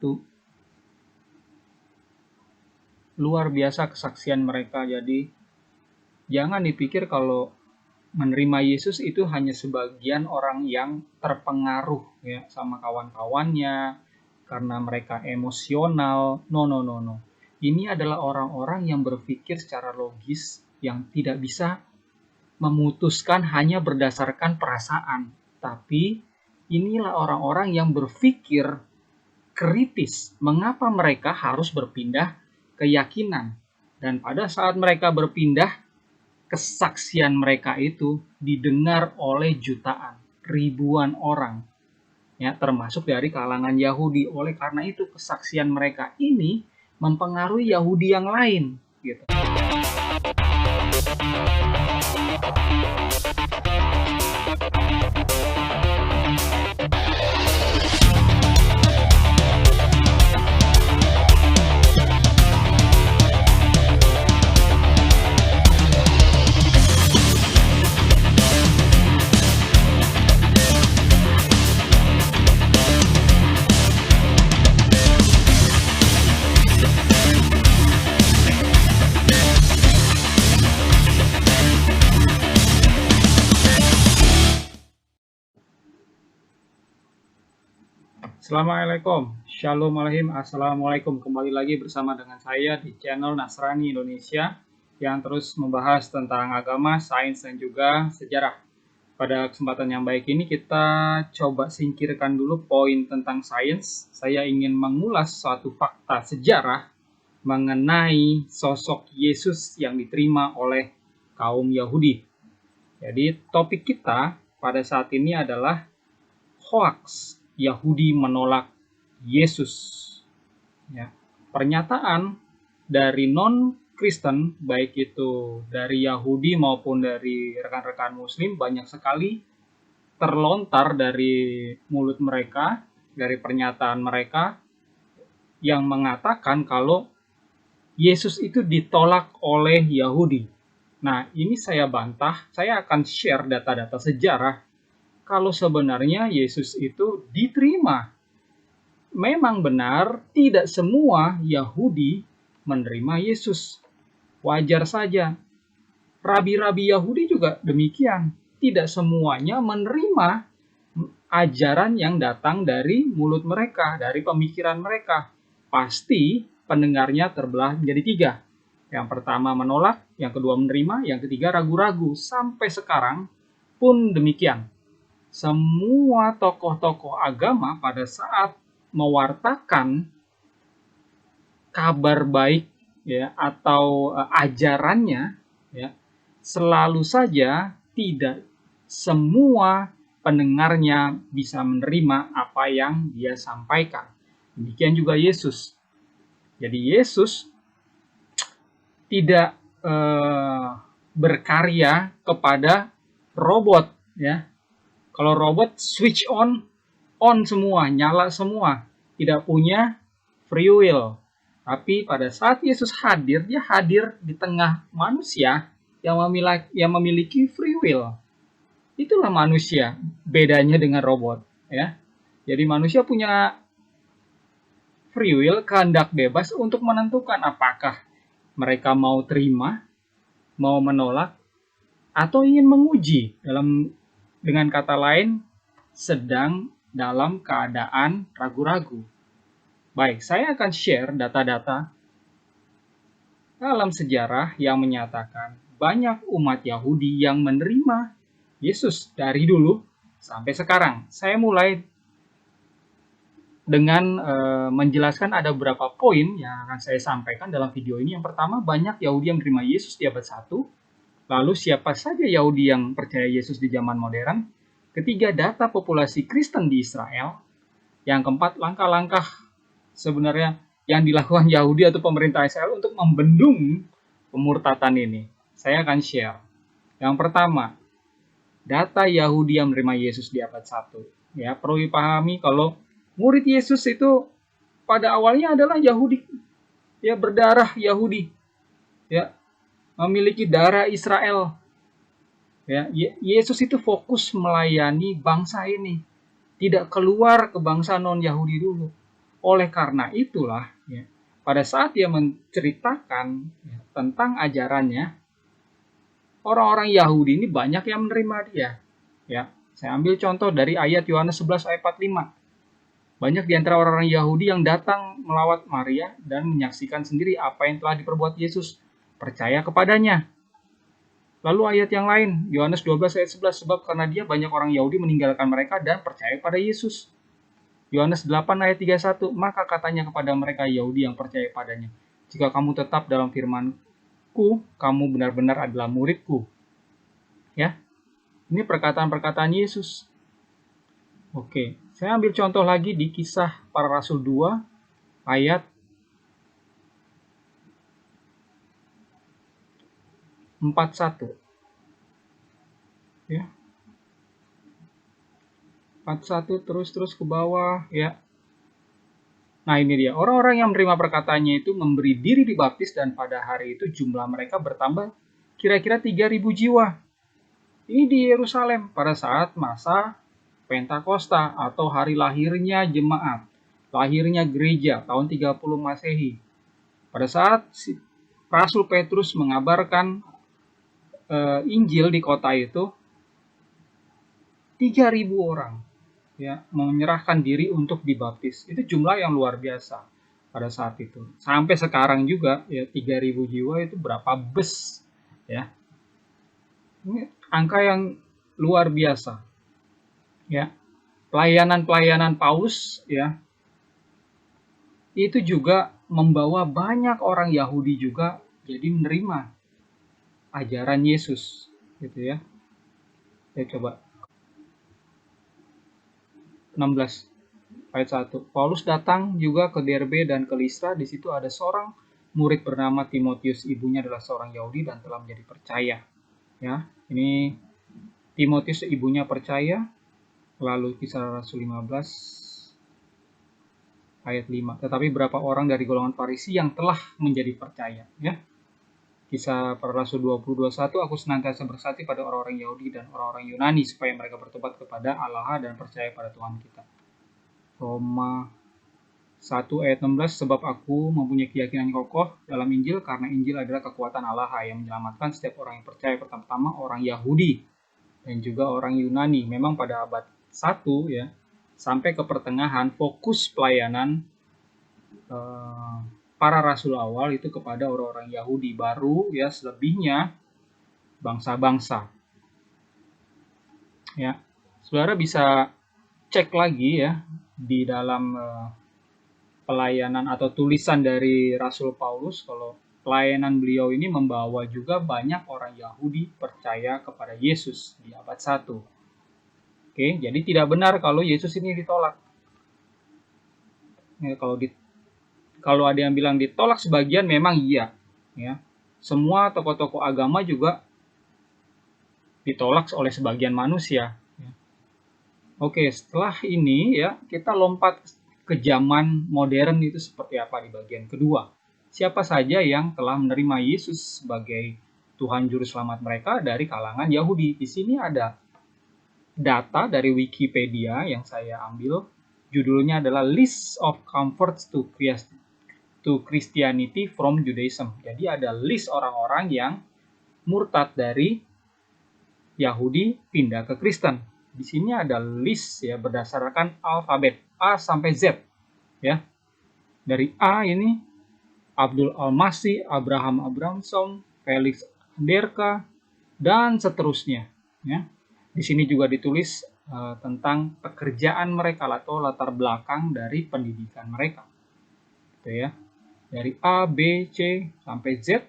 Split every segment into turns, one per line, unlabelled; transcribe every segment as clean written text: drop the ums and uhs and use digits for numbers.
itu luar biasa kesaksian mereka. Jadi jangan dipikir kalau menerima Yesus itu hanya sebagian orang yang terpengaruh ya sama kawan-kawannya karena mereka emosional. No. Ini adalah orang-orang yang berpikir secara logis, yang tidak bisa memutuskan hanya berdasarkan perasaan. Tapi inilah orang-orang yang berpikir kritis. Mengapa mereka harus berpindah keyakinan? Dan pada saat mereka berpindah, kesaksian mereka itu didengar oleh jutaan, ribuan orang, ya, termasuk dari kalangan Yahudi. Oleh karena itu kesaksian mereka ini mempengaruhi Yahudi yang lain, gitu. Assalamualaikum, Shalom Alaikum, Assalamualaikum. Kembali lagi bersama dengan saya di channel Nasrani Indonesia yang terus membahas tentang agama, sains, dan juga sejarah. Pada kesempatan yang baik ini kita coba singkirkan dulu poin tentang sains. Saya ingin mengulas suatu fakta sejarah mengenai sosok Yesus yang diterima oleh kaum Yahudi. Jadi topik kita pada saat ini adalah hoax Yahudi menolak Yesus. Ya, pernyataan dari non-Kristen, baik itu dari Yahudi maupun dari rekan-rekan Muslim, banyak sekali terlontar dari mulut mereka, dari pernyataan mereka yang mengatakan kalau Yesus itu ditolak oleh Yahudi. Nah, ini saya bantah, saya akan share data-data sejarah kalau sebenarnya Yesus itu diterima. Memang benar, tidak semua Yahudi menerima Yesus. Wajar saja. Rabi-rabi Yahudi juga demikian. Tidak semuanya menerima ajaran yang datang dari mulut mereka, dari pemikiran mereka. Pasti pendengarnya terbelah menjadi tiga. Yang pertama menolak, yang kedua menerima, yang ketiga ragu-ragu. Sampai sekarang pun demikian. Semua tokoh-tokoh agama pada saat mewartakan kabar baik ya atau ajarannya ya, selalu saja tidak semua pendengarnya bisa menerima apa yang dia sampaikan. Demikian juga Yesus. Jadi Yesus tidak berkarya kepada robot ya. Kalau robot switch on semua, nyala semua, tidak punya free will. Tapi pada saat Yesus hadir, dia hadir di tengah manusia yang memiliki free will. Itulah manusia, bedanya dengan robot, ya. Jadi manusia punya free will, kehendak bebas untuk menentukan apakah mereka mau terima, mau menolak, atau ingin menguji. Dengan kata lain, sedang dalam keadaan ragu-ragu. Baik, saya akan share data-data dalam sejarah yang menyatakan banyak umat Yahudi yang menerima Yesus dari dulu sampai sekarang. Saya mulai dengan menjelaskan ada beberapa poin yang akan saya sampaikan dalam video ini. Yang pertama, banyak Yahudi yang menerima Yesus di abad 1. Lalu siapa saja Yahudi yang percaya Yesus di zaman modern? Ketiga, data populasi Kristen di Israel. Yang keempat, langkah-langkah sebenarnya yang dilakukan Yahudi atau pemerintah Israel untuk membendung pemurtatan ini. Saya akan share. Yang pertama, data Yahudi yang menerima Yesus di abad 1. Ya, perlu dipahami kalau murid Yesus itu pada awalnya adalah Yahudi. Ya, berdarah Yahudi. Ya, memiliki darah Israel. Ya, Yesus itu fokus melayani bangsa ini, tidak keluar ke bangsa non-Yahudi dulu. Oleh karena itulah, ya, pada saat dia menceritakan ya, tentang ajarannya, orang-orang Yahudi ini banyak yang menerima dia. Ya, saya ambil contoh dari ayat Yohanes 11 ayat 45. Banyak di antara orang-orang Yahudi yang datang melawat Maria dan menyaksikan sendiri apa yang telah diperbuat Yesus, percaya kepadanya. Lalu ayat yang lain, Yohanes 12 ayat 11, sebab karena dia banyak orang Yahudi meninggalkan mereka dan percaya pada Yesus. Yohanes 8 ayat 31, maka katanya kepada mereka Yahudi yang percaya padanya, jika kamu tetap dalam firman-Ku, kamu benar-benar adalah murid-Ku. Ya, ini perkataan-perkataan Yesus. Oke, saya ambil contoh lagi di Kisah Para Rasul 2 ayat 41. Ya. 41 terus ke bawah ya. Nah, ini dia. Orang-orang yang menerima perkataannya itu memberi diri dibaptis dan pada hari itu jumlah mereka bertambah kira-kira 3.000 jiwa. Ini di Yerusalem pada saat masa Pentakosta atau hari lahirnya jemaat, lahirnya gereja tahun 30 Masehi. Pada saat Rasul Petrus mengabarkan Injil di kota itu, 3.000 orang ya menyerahkan diri untuk dibaptis. Itu jumlah yang luar biasa pada saat itu. Sampai sekarang juga ya 3.000 jiwa itu berapa bus ya. Ini angka yang luar biasa. Ya. Pelayanan-pelayanan Paulus ya itu juga membawa banyak orang Yahudi juga jadi menerima ajaran Yesus gitu ya. Saya coba 16 ayat 1. Paulus datang juga ke Derbe dan ke Listra. Di situ ada seorang murid bernama Timotius. Ibunya adalah seorang Yahudi dan telah menjadi percaya. Ya, ini Timotius ibunya percaya. Lalu Kisah Rasul 15 ayat 5. Tetapi berapa orang dari golongan Farisi yang telah menjadi percaya, ya. Kisah Para Rasul 20:21, aku senantiasa bersati pada orang-orang Yahudi dan orang-orang Yunani supaya mereka bertobat kepada Allah dan percaya pada Tuhan kita. Roma 1 ayat 16, sebab aku mempunyai keyakinan kokoh dalam Injil karena Injil adalah kekuatan Allah yang menyelamatkan setiap orang yang percaya, pertama-tama orang Yahudi dan juga orang Yunani. Memang pada abad 1 ya sampai ke pertengahan fokus pelayanan para rasul awal itu kepada orang-orang Yahudi, baru ya selebihnya bangsa-bangsa. Ya, saudara bisa cek lagi ya di dalam pelayanan atau tulisan dari Rasul Paulus, kalau pelayanan beliau ini membawa juga banyak orang Yahudi percaya kepada Yesus di abad 1. Oke, jadi tidak benar kalau Yesus ini ditolak. Ya, kalau ada yang bilang ditolak sebagian, memang iya. Ya, semua tokoh-tokoh agama juga ditolak oleh sebagian manusia. Ya. Oke, setelah ini ya kita lompat ke zaman modern itu seperti apa di bagian kedua. Siapa saja yang telah menerima Yesus sebagai Tuhan Juru Selamat mereka dari kalangan Yahudi. Di sini ada data dari Wikipedia yang saya ambil. Judulnya adalah List of Converts to Christianity from Judaism. Jadi ada list orang-orang yang murtad dari Yahudi pindah ke Kristen. Di sini ada list ya berdasarkan alfabet A sampai Z ya. Dari A ini Abdul Al-Masih, Abraham Abramson, Felix Derka dan seterusnya ya. Di sini juga ditulis tentang pekerjaan mereka atau latar belakang dari pendidikan mereka. Gitu ya. Dari A, B, C sampai Z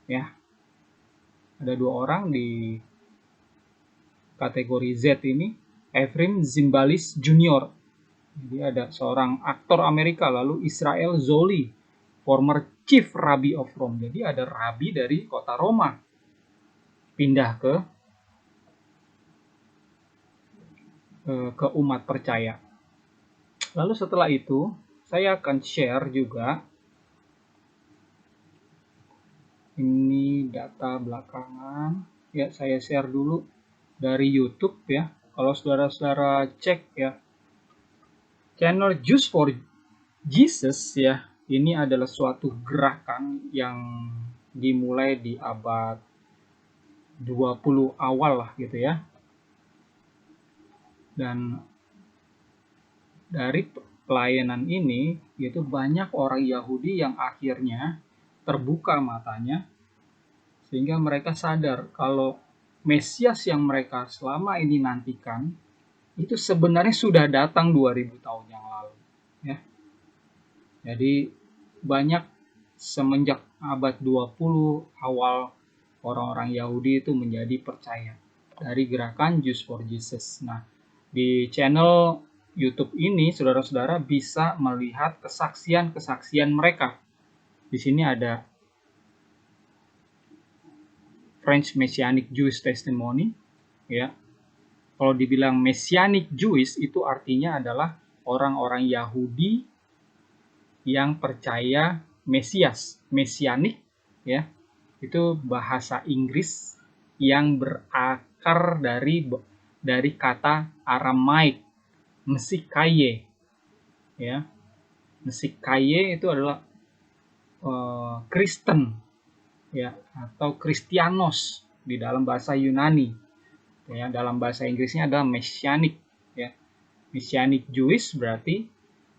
ya. Ada 2 orang di kategori Z ini, Ephraim Zimbalist Jr. Jadi ada seorang aktor Amerika, lalu Israel Zoli, former chief rabbi of Rome. Jadi ada rabi dari kota Roma pindah ke umat percaya. Lalu setelah itu saya akan share juga ini data belakangan. Ya, saya share dulu dari YouTube ya. Kalau saudara-saudara cek ya, channel Just for Jesus ya, ini adalah suatu gerakan yang dimulai di abad 20 awal lah gitu ya. Dan dari pelayanan ini itu banyak orang Yahudi yang akhirnya terbuka matanya sehingga mereka sadar kalau Mesias yang mereka selama ini nantikan itu sebenarnya sudah datang 2000 tahun yang lalu ya. Jadi banyak semenjak abad 20 awal orang-orang Yahudi itu menjadi percaya dari gerakan Jews for Jesus. Nah, di channel YouTube ini saudara-saudara bisa melihat kesaksian-kesaksian mereka. Di sini ada French Messianic Jewish Testimony ya. Kalau dibilang Messianic Jewish itu artinya adalah orang-orang Yahudi yang percaya Mesias, Mesianik ya. Itu bahasa Inggris yang berakar dari kata Aramaik Mesikaye ya. Mesikaye itu adalah Kristen ya, atau Kristianos di dalam bahasa Yunani ya. Dalam bahasa Inggrisnya adalah Messianic ya. Messianic Jewish berarti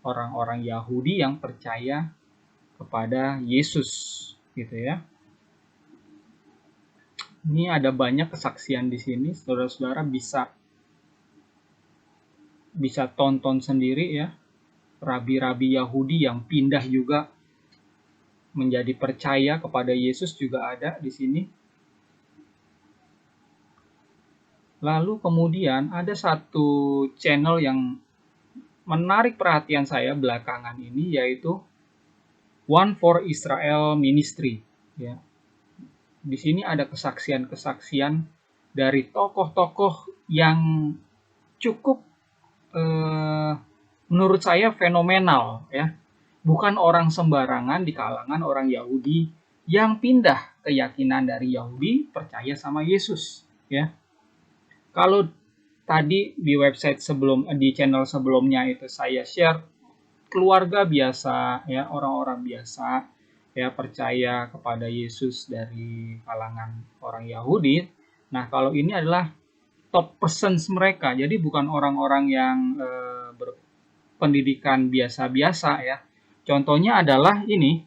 orang-orang Yahudi yang percaya kepada Yesus gitu ya. Ini ada banyak kesaksian di sini, saudara-saudara bisa tonton sendiri ya. Rabi-rabi Yahudi yang pindah juga menjadi percaya kepada Yesus juga ada di sini. Lalu kemudian ada satu channel yang menarik perhatian saya belakangan ini, yaitu One for Israel Ministry ya. Di sini ada kesaksian-kesaksian dari tokoh-tokoh yang cukup menurut saya fenomenal ya. Bukan orang sembarangan di kalangan orang Yahudi yang pindah keyakinan dari Yahudi percaya sama Yesus ya. Kalau tadi di website di channel sebelumnya itu saya share keluarga biasa ya, orang-orang biasa ya percaya kepada Yesus dari kalangan orang Yahudi. Nah, kalau ini adalah top persons mereka. Jadi bukan orang-orang yang berpendidikan biasa-biasa ya. Contohnya adalah ini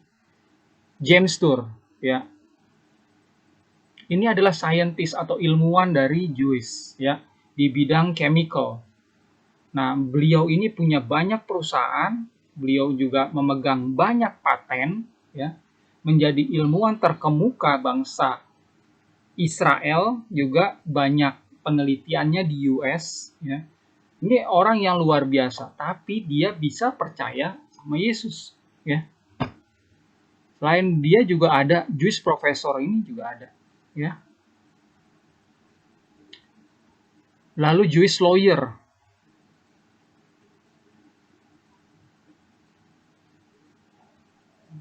James Tour ya. Ini adalah saintis atau ilmuwan dari Jewish ya di bidang chemical. Nah, beliau ini punya banyak perusahaan, beliau juga memegang banyak paten ya. Menjadi ilmuwan terkemuka bangsa Israel, juga banyak penelitiannya di US ya. Ini orang yang luar biasa, tapi dia bisa percaya sama Yesus ya. Selain dia juga ada Jewish professor ini juga ada ya. Lalu Jewish lawyer.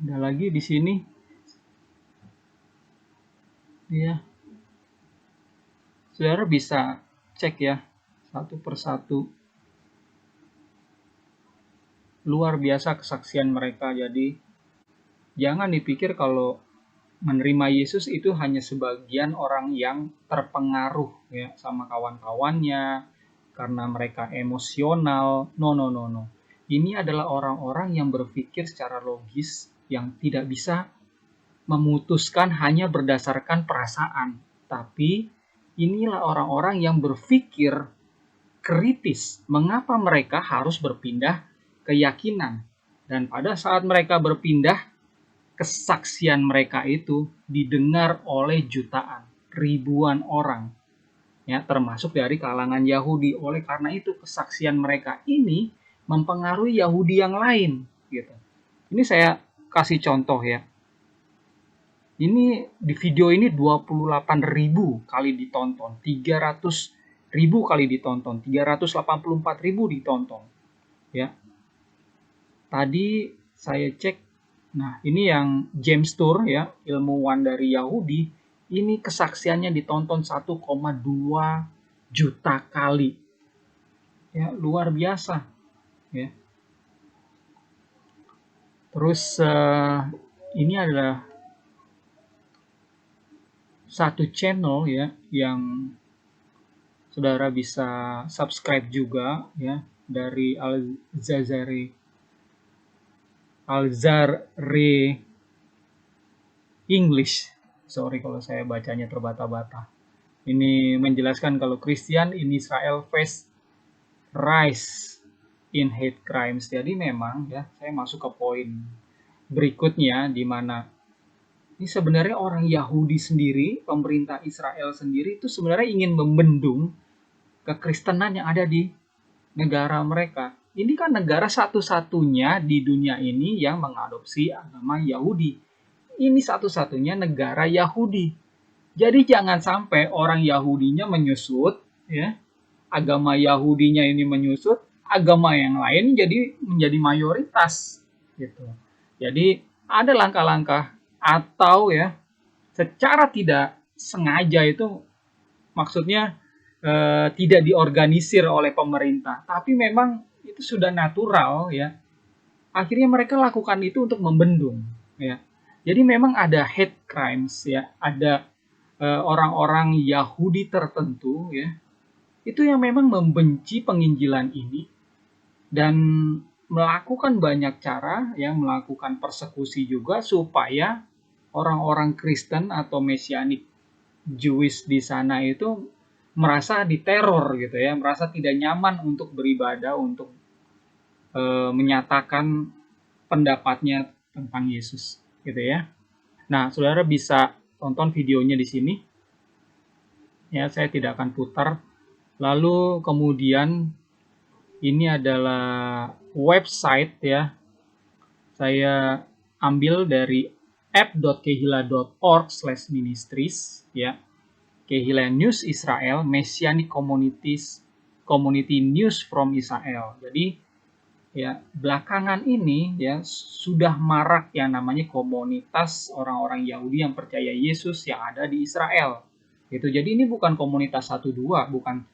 Ada lagi di sini. Ya. Saudara bisa cek ya satu persatu. Luar biasa kesaksian mereka. Jadi jangan dipikir kalau menerima Yesus itu hanya sebagian orang yang terpengaruh ya sama kawan-kawannya karena mereka emosional. No. Ini adalah orang-orang yang berpikir secara logis, yang tidak bisa memutuskan hanya berdasarkan perasaan. Tapi inilah orang-orang yang berpikir kritis. Mengapa mereka harus berpindah keyakinan? Dan pada saat mereka berpindah, kesaksian mereka itu didengar oleh jutaan, ribuan orang, ya, termasuk dari kalangan Yahudi. Oleh karena itu kesaksian mereka ini mempengaruhi Yahudi yang lain, gitu. Ini saya kasih contoh ya. Ini di video ini 28.000 kali ditonton, 300.000 kali ditonton, 384.000 ditonton, ya. Tadi saya cek. Nah, ini yang James Tour ya, ilmuwan dari Yahudi, ini kesaksiannya ditonton 1,2 juta kali. Ya, luar biasa ya. Terus ini adalah satu channel ya yang saudara bisa subscribe juga ya, dari Al-Zahri English. Sorry kalau saya bacanya terbata-bata. Ini menjelaskan kalau Christian in Israel face rise in hate crimes. Jadi memang ya, saya masuk ke poin berikutnya di mana ini sebenarnya orang Yahudi sendiri, pemerintah Israel sendiri itu sebenarnya ingin membendung kekristenan yang ada di negara mereka. Ini kan negara satu-satunya di dunia ini yang mengadopsi agama Yahudi. Ini satu-satunya negara Yahudi. Jadi jangan sampai orang Yahudinya menyusut, ya, agama Yahudinya ini menyusut, agama yang lain jadi menjadi mayoritas, gitu. Jadi ada langkah-langkah atau ya secara tidak sengaja itu maksudnya tidak diorganisir oleh pemerintah, tapi memang itu sudah natural ya. Akhirnya mereka lakukan itu untuk membendung ya. Jadi memang ada hate crimes ya, ada orang-orang Yahudi tertentu ya, itu yang memang membenci penginjilan ini dan melakukan banyak cara ya, melakukan persekusi juga supaya orang-orang Kristen atau Mesianik Jewish di sana itu merasa diteror gitu ya, merasa tidak nyaman untuk beribadah, untuk menyatakan pendapatnya tentang Yesus gitu ya. Nah, saudara bisa tonton videonya di sini. Ya, saya tidak akan putar. Lalu kemudian ini adalah website ya. Saya ambil dari app.kehila.org/ministries ya. Kehila News Israel, Messianic Community News from Israel. Jadi ya belakangan ini ya sudah marak yang namanya komunitas orang-orang Yahudi yang percaya Yesus yang ada di Israel. Gitu. Jadi ini bukan komunitas 1-2, bukan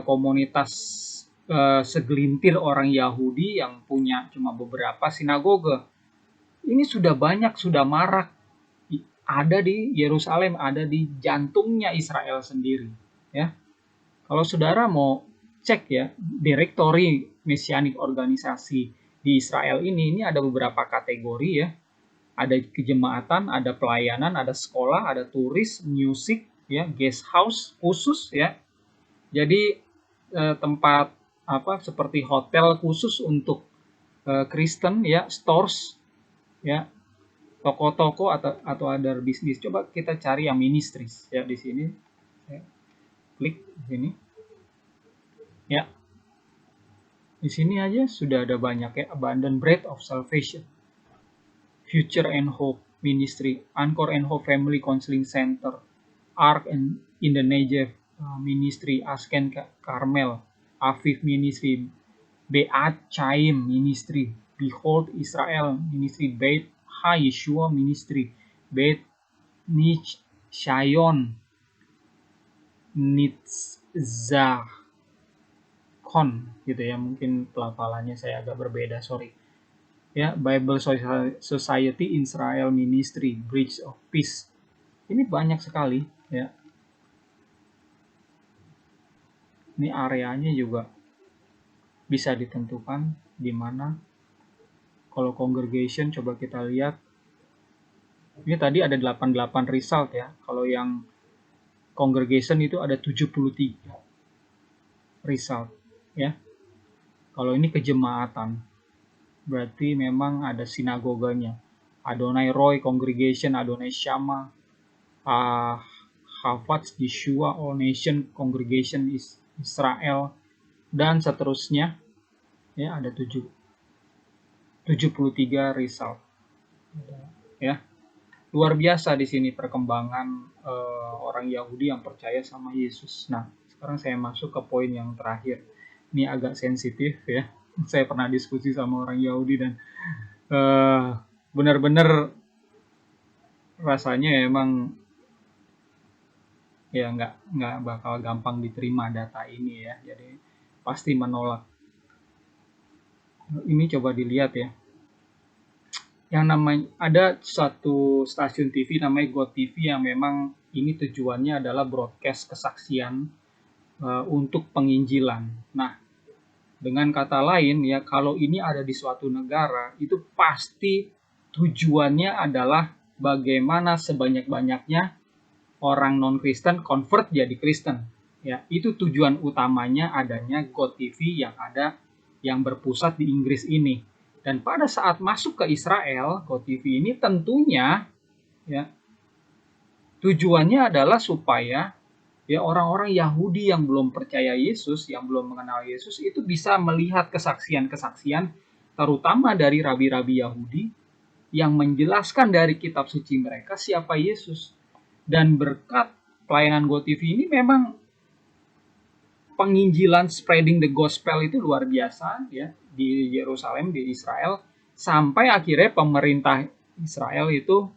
komunitas segelintir orang Yahudi yang punya cuma beberapa sinagoge. Ini sudah banyak, sudah marak, ada di Yerusalem, ada di jantungnya Israel sendiri ya. Kalau saudara mau cek ya direktori mesianik organisasi di Israel ini ada beberapa kategori ya. Ada kejemaatan, ada pelayanan, ada sekolah, ada turis, musik ya, guest house khusus ya. Jadi tempat apa seperti hotel khusus untuk Kristen ya, stores ya, toko-toko atau ada bisnis. Coba kita cari yang ministries ya di sini. Ya, klik di sini. Ya. Di sini aja sudah ada banyak ya, Abundant Bread of Salvation, Future and Hope Ministry, Anchor and Hope Family Counseling Center, Ark and in the Negev Ministry, Asken Carmel, Aviv Ministry, Beat Chaim Ministry, Behold Israel Ministry, Beit Ha Yeshua Ministry, Beit Nich Shayon Nitzah gitu ya, mungkin pelafalannya saya agak berbeda, sorry ya. Bible Society Israel Ministry, Bridge of Peace, ini banyak sekali ya. Ini areanya juga bisa ditentukan di mana. Kalau congregation coba kita lihat, ini tadi ada 88 result ya. Kalau yang congregation itu ada 73 result ya. Kalau ini kejemaatan, berarti memang ada sinagoganya. Adonai Roy Congregation, Adonai Shama, Hafatz Yeshua All Nation Congregation Israel, dan seterusnya. Ya, ada 73 result. Ya. Luar biasa di sini perkembangan orang Yahudi yang percaya sama Yesus. Nah, sekarang saya masuk ke poin yang terakhir. Ini agak sensitif ya. Saya pernah diskusi sama orang Yahudi dan benar-benar rasanya emang ya nggak bakal gampang diterima data ini ya. Jadi pasti menolak. Ini coba dilihat ya. yang namanya ada satu stasiun TV namanya GoTV yang memang ini tujuannya adalah broadcast kesaksian untuk penginjilan. Nah, dengan kata lain ya, kalau ini ada di suatu negara, itu pasti tujuannya adalah bagaimana sebanyak-banyaknya orang non-Kristen convert jadi Kristen. Ya, itu tujuan utamanya adanya GoTV yang ada yang berpusat di Inggris ini. Dan pada saat masuk ke Israel, GoTV ini tentunya ya tujuannya adalah supaya ya orang-orang Yahudi yang belum percaya Yesus, yang belum mengenal Yesus itu bisa melihat kesaksian-kesaksian terutama dari rabi-rabi Yahudi yang menjelaskan dari kitab suci mereka siapa Yesus. Dan berkat pelayanan GoTV ini memang penginjilan spreading the gospel itu luar biasa ya di Yerusalem, di Israel, sampai akhirnya pemerintah Israel itu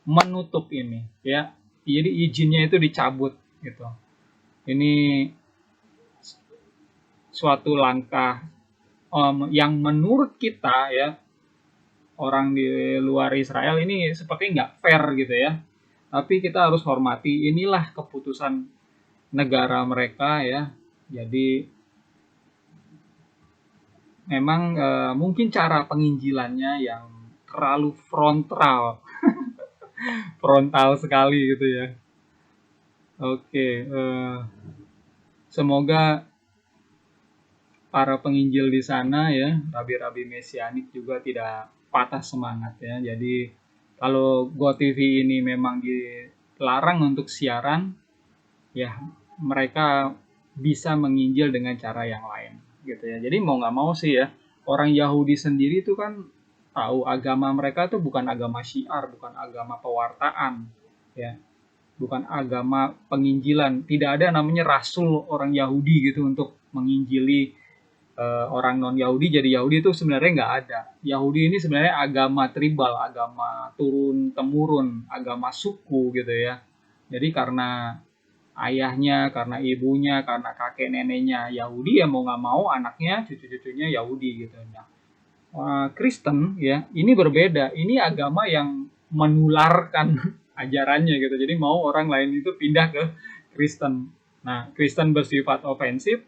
menutup ini ya. Jadi izinnya itu dicabut gitu. Ini suatu langkah yang menurut kita ya orang di luar Israel ini seperti nggak fair gitu ya. Tapi kita harus hormati inilah keputusan negara mereka ya. Jadi memang mungkin cara penginjilannya yang terlalu frontal sekali gitu ya. Oke, semoga para penginjil di sana ya, rabi-rabi mesianik juga tidak patah semangat ya. Jadi kalau GoTV ini memang dilarang untuk siaran, ya mereka bisa menginjil dengan cara yang lain gitu ya. Jadi mau nggak mau sih ya, orang Yahudi sendiri itu kan tahu agama mereka itu bukan agama syiar, bukan agama pewartaan ya, bukan agama penginjilan. Tidak ada namanya rasul orang Yahudi gitu untuk menginjili orang non Yahudi jadi Yahudi itu sebenarnya nggak ada. Yahudi ini sebenarnya agama tribal, agama turun temurun, agama suku gitu ya. Jadi karena ayahnya, karena ibunya, karena kakek neneknya Yahudi ya mau nggak mau anaknya, cucu-cucunya Yahudi gitu. Nah, Kristen ya ini berbeda. Ini agama yang menularkan ajarannya gitu. Jadi mau orang lain itu pindah ke Kristen. Nah, Kristen bersifat ofensif,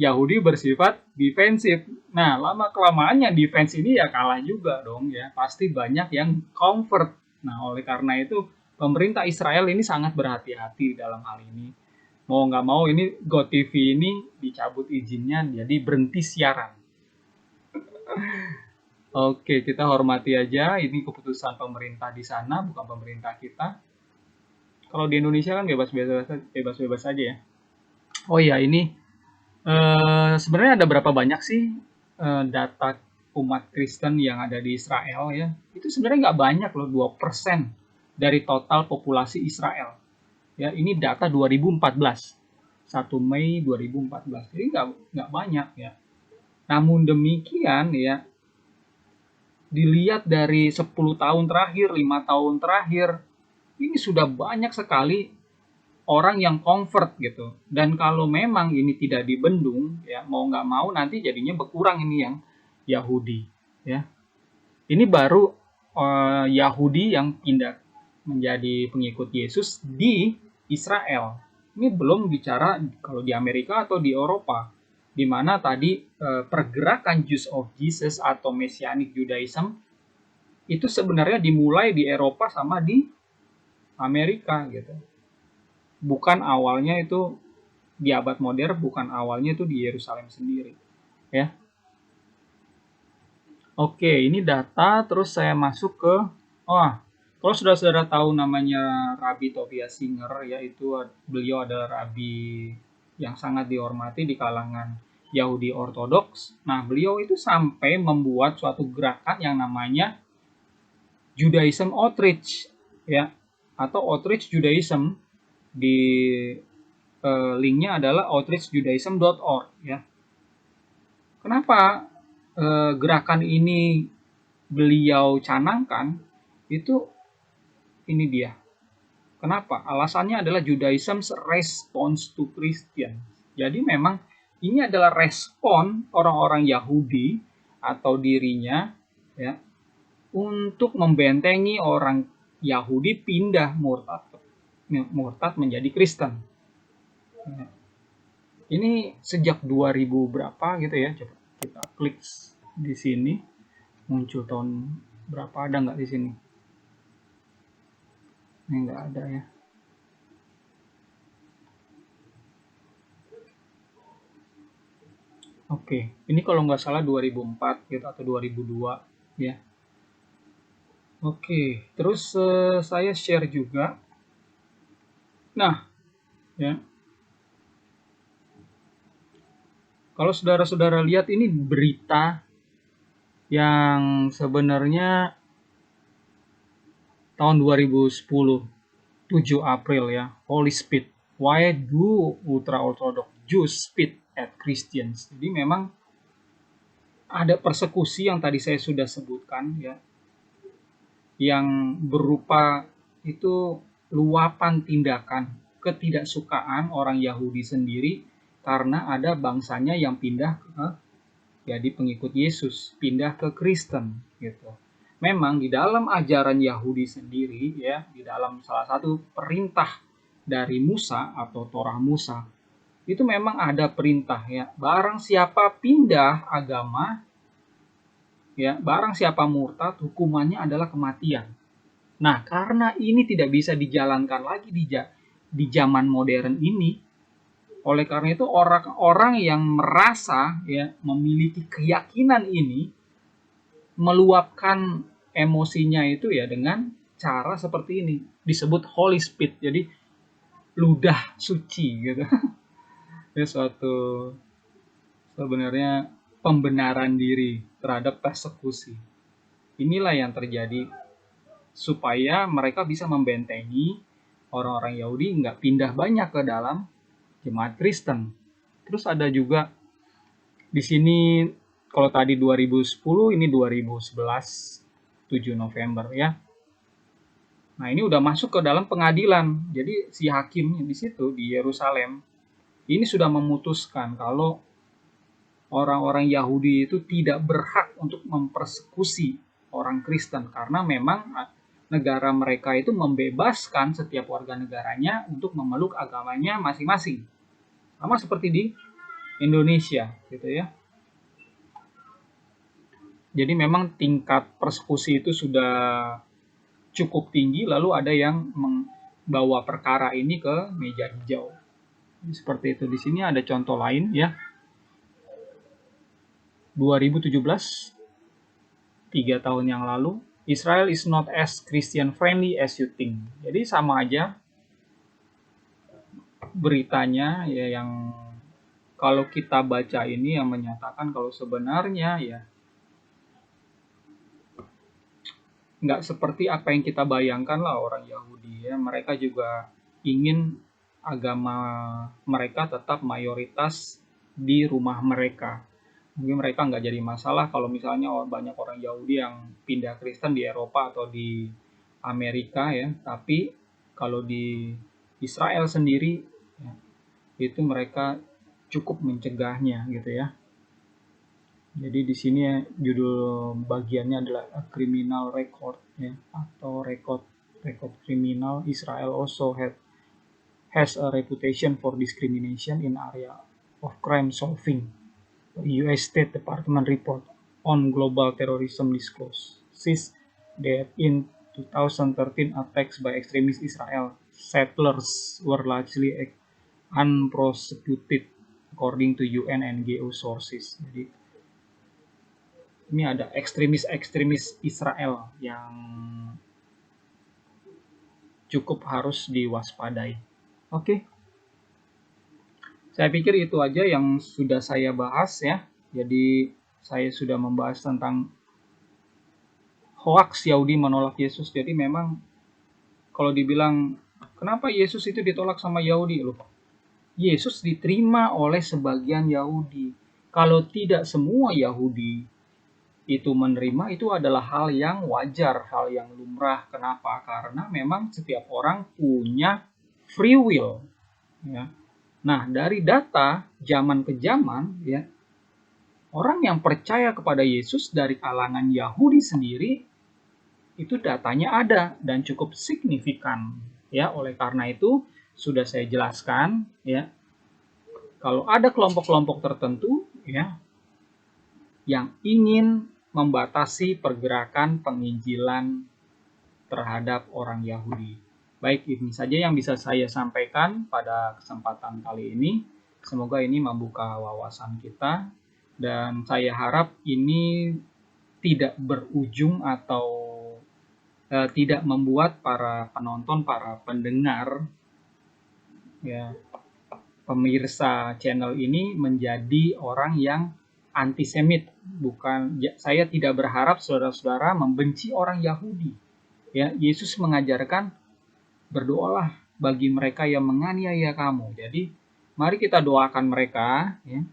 Yahudi bersifat defensif. Nah, lama-kelamaan defense ini ya kalah juga dong ya. Pasti banyak yang convert. Nah, oleh karena itu pemerintah Israel ini sangat berhati-hati dalam hal ini. Mau nggak mau ini GoTV ini dicabut izinnya jadi berhenti siaran. Oke, kita hormati aja. Ini keputusan pemerintah di sana, bukan pemerintah kita. Kalau di Indonesia kan bebas-bebas aja ya. Oh iya, ini sebenarnya ada berapa banyak sih data umat Kristen yang ada di Israel ya? Itu sebenarnya nggak banyak loh, 2% dari total populasi Israel. Ya, ini data 2014, 1 Mei 2014. Jadi nggak banyak ya. Namun demikian ya, dilihat dari 10 tahun terakhir, 5 tahun terakhir, ini sudah banyak sekali orang yang convert gitu. Dan kalau memang ini tidak dibendung, ya mau nggak mau nanti jadinya berkurang ini yang Yahudi. Ya, ini baru Yahudi yang pindah menjadi pengikut Yesus di Israel. Ini belum bicara kalau di Amerika atau di Eropa, di mana tadi pergerakan Jews of Jesus atau Messianic Judaism itu sebenarnya dimulai di Eropa sama di Amerika gitu. Bukan awalnya itu di abad modern, bukan awalnya itu di Yerusalem sendiri ya. Oke, ini data terus saya masuk ke kalau saudara-saudara tahu namanya Rabbi Tobias Singer yaitu beliau adalah rabi yang sangat dihormati di kalangan Yahudi Ortodoks. Nah, beliau itu sampai membuat suatu gerakan yang namanya Judaism Outreach ya, atau Outreach Judaism. Di linknya adalah outreachjudaism.org ya. Kenapa gerakan ini beliau canangkan? Itu ini dia. Kenapa? Alasannya adalah Judaism's response to Christian. Jadi memang ini adalah respon orang-orang Yahudi atau dirinya ya untuk membentengi orang Yahudi pindah murtad menjadi Kristen. Ini sejak 2000 berapa gitu ya, coba kita klik di sini, muncul tahun berapa, ada nggak di sini? Ini nggak ada ya. Oke, ini kalau nggak salah 2004 gitu atau 2002 ya. Oke, terus saya share juga. Nah, ya. Kalau saudara-saudara lihat ini berita yang sebenarnya tahun 2010, 7 April ya, Holy Spit. Why do ultra-orthodox Jews spit at Christians? Jadi memang ada persekusi yang tadi saya sudah sebutkan ya, yang berupa itu luapan tindakan ketidaksukaan orang Yahudi sendiri karena ada bangsanya yang pindah ke jadi pengikut Yesus, pindah ke Kristen gitu. Memang di dalam ajaran Yahudi sendiri ya, di dalam salah satu perintah dari Musa atau Torah Musa, itu memang ada perintah ya, barang siapa pindah agama ya, barang siapa murtad hukumannya adalah kematian. Nah, karena ini tidak bisa dijalankan lagi di zaman modern ini, oleh karena itu orang-orang yang merasa ya memiliki keyakinan ini meluapkan emosinya itu ya dengan cara seperti ini, disebut Holy Spit, jadi ludah suci gitu. Itu suatu sebenarnya pembenaran diri terhadap persekusi. Inilah yang terjadi supaya mereka bisa membentengi orang-orang Yahudi nggak pindah banyak ke dalam jemaat Kristen. Terus ada juga di sini, kalau tadi 2010, ini 2011, 7 November ya. Nah, ini udah masuk ke dalam pengadilan. Jadi si hakimnya di situ di Yerusalem ini sudah memutuskan kalau orang-orang Yahudi itu tidak berhak untuk mempersekusi orang Kristen karena memang negara mereka itu membebaskan setiap warga negaranya untuk memeluk agamanya masing-masing. Sama seperti di Indonesia gitu ya. Jadi memang tingkat persekusi itu sudah cukup tinggi, lalu ada yang membawa perkara ini ke meja hijau. Seperti itu. Di sini ada contoh lain ya. 2017, 3 tahun yang lalu, Israel is not as Christian friendly as you think. Jadi sama aja beritanya ya, yang kalau kita baca ini yang menyatakan kalau sebenarnya ya nggak seperti apa yang kita bayangkan lah orang Yahudi ya. Mereka juga ingin agama mereka tetap mayoritas di rumah mereka. Mungkin mereka nggak jadi masalah kalau misalnya banyak orang Yahudi yang pindah Kristen di Eropa atau di Amerika ya. Tapi kalau di Israel sendiri ya, itu mereka cukup mencegahnya gitu ya. Jadi di sini ya, judul bagiannya adalah a criminal record ya, atau record kriminal. Israel also has a reputation for discrimination in area of crime solving. US State Department report on global terrorism discloses that in 2013 attacks by extremist Israel settlers were largely unprosecuted according to UN and NGO sources. Jadi ini ada ekstremis Israel yang cukup harus diwaspadai. Oke. Saya pikir itu aja yang sudah saya bahas ya. Jadi saya sudah membahas tentang hoaks Yahudi menolak Yesus. Jadi memang kalau dibilang kenapa Yesus itu ditolak sama Yahudi? Lupa. Yesus diterima oleh sebagian Yahudi. Kalau tidak semua Yahudi itu menerima, itu adalah hal yang wajar, hal yang lumrah. Kenapa? Karena memang setiap orang punya free will ya. Nah, dari data zaman ke zaman ya, orang yang percaya kepada Yesus dari kalangan Yahudi sendiri itu datanya ada dan cukup signifikan ya. Oleh karena itu sudah saya jelaskan ya, kalau ada kelompok-kelompok tertentu ya yang ingin membatasi pergerakan penginjilan terhadap orang Yahudi. Baik, ini saja yang bisa saya sampaikan pada kesempatan kali ini. Semoga ini membuka wawasan kita dan saya harap ini tidak berujung atau tidak membuat para penonton, para pendengar ya, pemirsa channel ini menjadi orang yang antisemit. Bukan, saya tidak berharap saudara-saudara membenci orang Yahudi. Ya, Yesus mengajarkan berdoalah bagi mereka yang menganiaya kamu. Jadi, mari kita doakan mereka ya.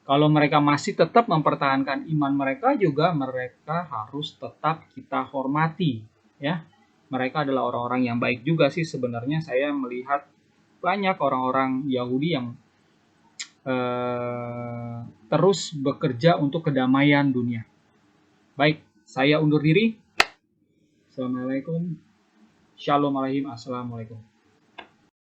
Kalau mereka masih tetap mempertahankan iman mereka, juga mereka harus tetap kita hormati ya. Mereka adalah orang-orang yang baik juga sih sebenarnya. Saya melihat banyak orang-orang Yahudi yang terus bekerja untuk kedamaian dunia. Baik, saya undur diri. Assalamualaikum. Shalom alaikum. Assalamualaikum.